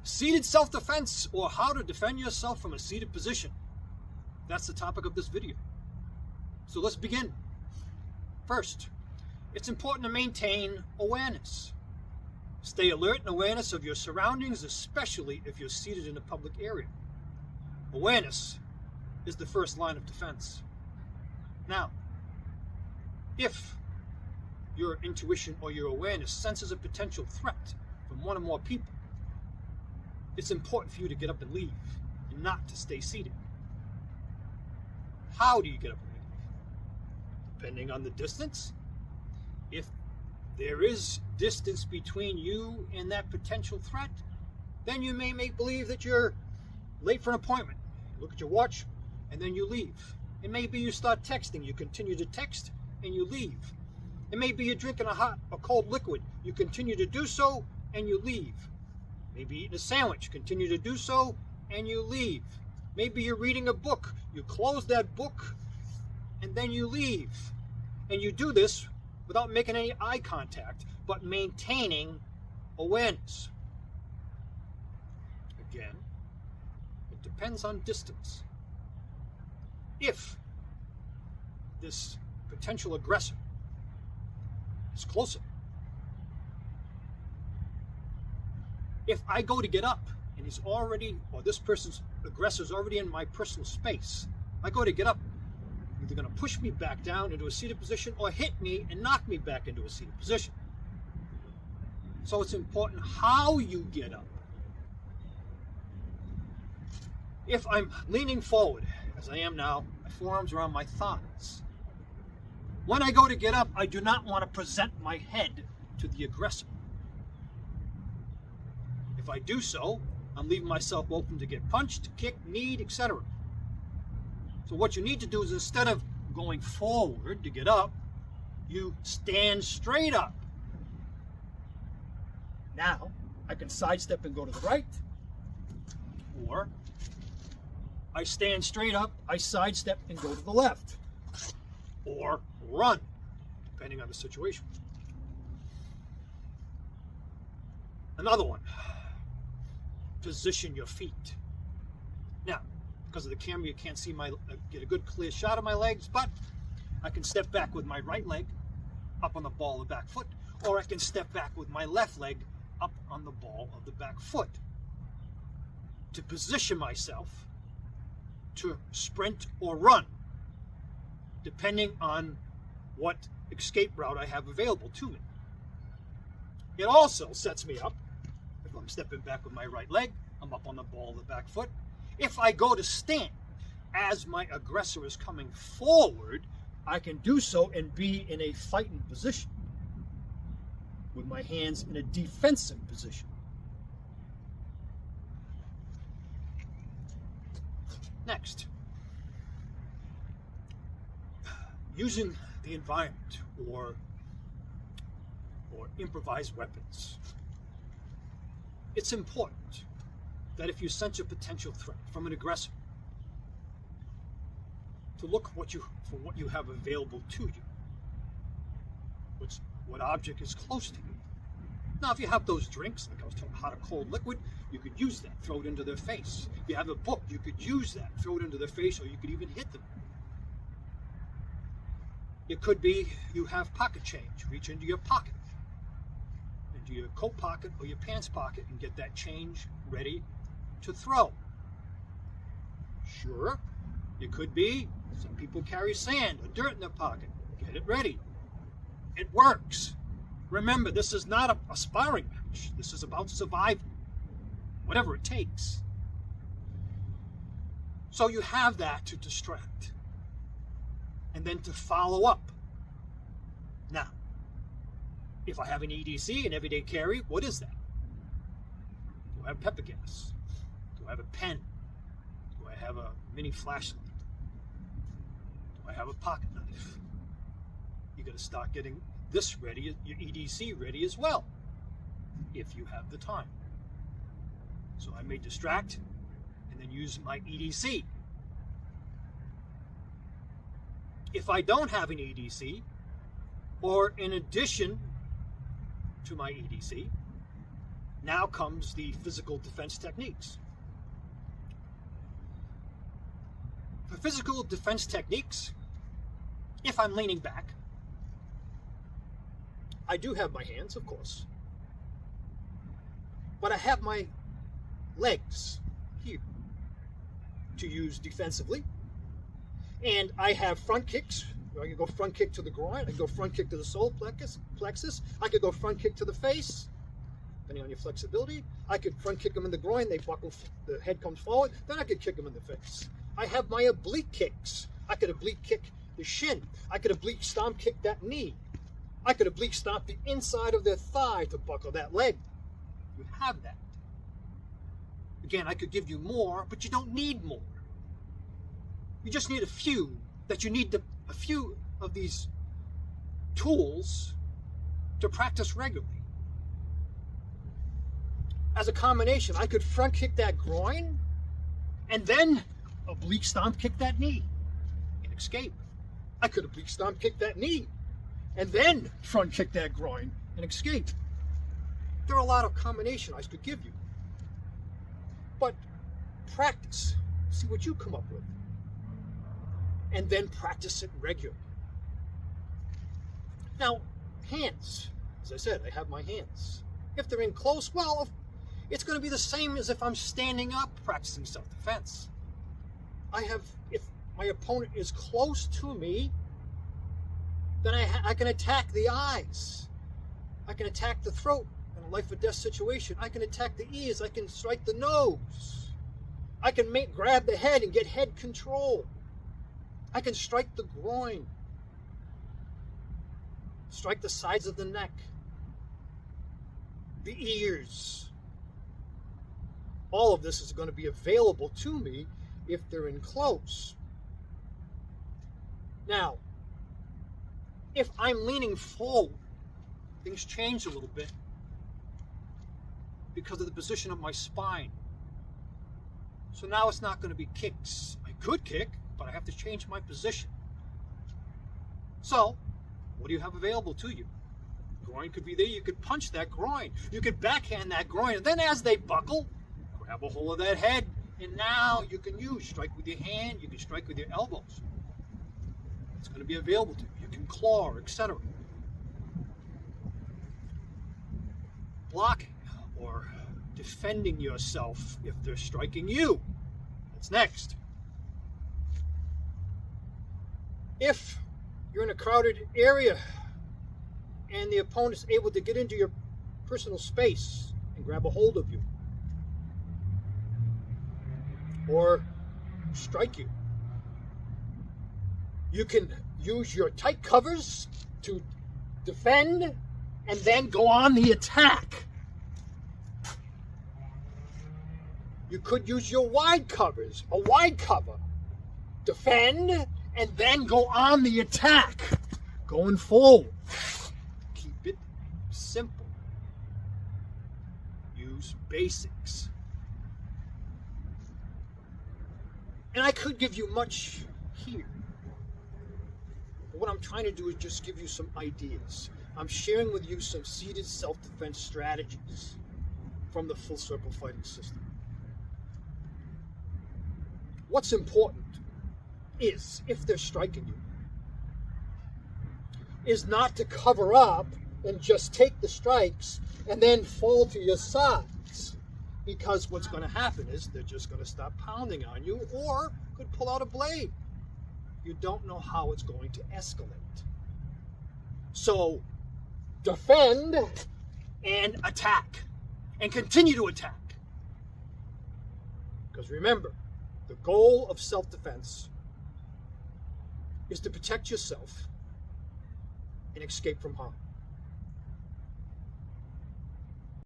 Seated self-defense, or how to defend yourself from a seated position. That's the topic of this video. So let's begin. First, it's important to maintain awareness. Stay alert and awareness of your surroundings, especially if you're seated in a public area. Awareness is the first line of defense. Now, if your intuition or your awareness senses a potential threat from one or more people, it's important for you to get up and leave and not to stay seated. How do you get up and leave? Depending on the distance. If there is distance between you and that potential threat, then you may make believe that you're late for an appointment. You look at your watch and then you leave. And maybe you start texting. You continue to text and you leave. And maybe you're drinking a hot or cold liquid. You continue to do so and you leave. Maybe eating a sandwich, continue to do so, and you leave. Maybe you're reading a book, you close that book, and then you leave. And you do this without making any eye contact, but maintaining awareness. Again, it depends on distance. If this potential aggressor is closer, if I go to get up and he's already, or this person's aggressor is already in my personal space, I go to get up, either going to push me back down into a seated position or hit me and knock me back into a seated position. So it's important how you get up. If I'm leaning forward, as I am now, my forearms are on my thighs. When I go to get up, I do not want to present my head to the aggressor. If I do so, I'm leaving myself open to get punched, kicked, kneed, etc. So what you need to do is, instead of going forward to get up, you stand straight up. Now, I can sidestep and go to the right, or I stand straight up, I sidestep and go to the left, or run, depending on the situation. Another one. Position your feet. Now, because of the camera, you can't see get a good clear shot of my legs, but I can step back with my right leg up on the ball of the back foot, or I can step back with my left leg up on the ball of the back foot to position myself to sprint or run, depending on what escape route I have available to me. It also sets me up. I'm stepping back with my right leg, I'm up on the ball of the back foot. If I go to stand as my aggressor is coming forward, I can do so and be in a fighting position with my hands in a defensive position. Next, using the environment or improvised weapons. It's important that if you sense a potential threat from an aggressor, to look for what you have available to you. What object is close to you. Now, if you have those drinks, like I was talking, hot or cold liquid, you could use that, throw it into their face. If you have a book, you could use that, throw it into their face, or you could even hit them. It could be you have pocket change. Reach into your pocket, into your coat pocket or your pants pocket, and get that change ready to throw. Sure, it could be some people carry sand or dirt in their pocket. Get it ready. It works. Remember, this is not a sparring match. This is about survival, whatever it takes. So you have that to distract and then to follow up. Now, if I have an EDC, an everyday carry, what is that? Do I have pepper gas? Do I have a pen? Do I have a mini flashlight? Do I have a pocket knife? You got to start getting this ready, your EDC ready as well, if you have the time. So I may distract and then use my EDC. If I don't have an EDC, or in addition to my EDC, Now comes the physical defense techniques. For physical defense techniques, if I'm leaning back, I do have my hands, of course, but I have my legs here to use defensively, and I have front kicks. I can go front kick to the groin, I can go front kick to the solar plexus, I could go front kick to the face, depending on your flexibility. I could front kick them in the groin, they buckle, the head comes forward, then I could kick them in the face. I have my oblique kicks. I could oblique kick the shin. I could oblique stomp kick that knee. I could oblique stomp the inside of their thigh to buckle that leg. You have that. Again, I could give you more, but you don't need more. You just need a few, that you need a few of these tools to practice regularly. As a combination, I could front kick that groin and then oblique stomp kick that knee and escape. I could oblique stomp kick that knee and then front kick that groin and escape. There are a lot of combinations I could give you. But practice, see what you come up with, and then practice it regularly. Now, hands, as I said, I have my hands. If they're in close, well, it's going to be the same as if I'm standing up practicing self-defense. If my opponent is close to me, then I can attack the eyes. I can attack the throat in a life or death situation. I can attack the ears. I can strike the nose. I can grab the head and get head control. I can strike the groin. Strike the sides of the neck. The ears. All of this is going to be available to me if they're in close. Now, if I'm leaning forward, things change a little bit because of the position of my spine. So now it's not going to be kicks. I could kick, but I have to change my position. So, what do you have available to you? Groin could be there. You could punch that groin. You could backhand that groin. And then as they buckle, grab a hold of that head. And now you can strike with your hand. You can strike with your elbows. It's going to be available to you. You can claw, etc. Blocking or defending yourself if they're striking you. That's next. If you're in a crowded area and the opponent is able to get into your personal space and grab a hold of you or strike you, you can use your tight covers to defend and then go on the attack. You could use your wide covers, a wide cover, defend, and then go on the attack, going forward. Keep it simple. Use basics. And I could give you much here. But what I'm trying to do is just give you some ideas. I'm sharing with you some seated self-defense strategies from the full circle fighting system. What's important is, if they're striking you, is not to cover up and just take the strikes and then fall to your sides. Because what's going to happen is they're just going to stop pounding on you or could pull out a blade. You don't know how it's going to escalate. So defend and attack and continue to attack. Because remember, the goal of self-defense is to protect yourself and escape from harm.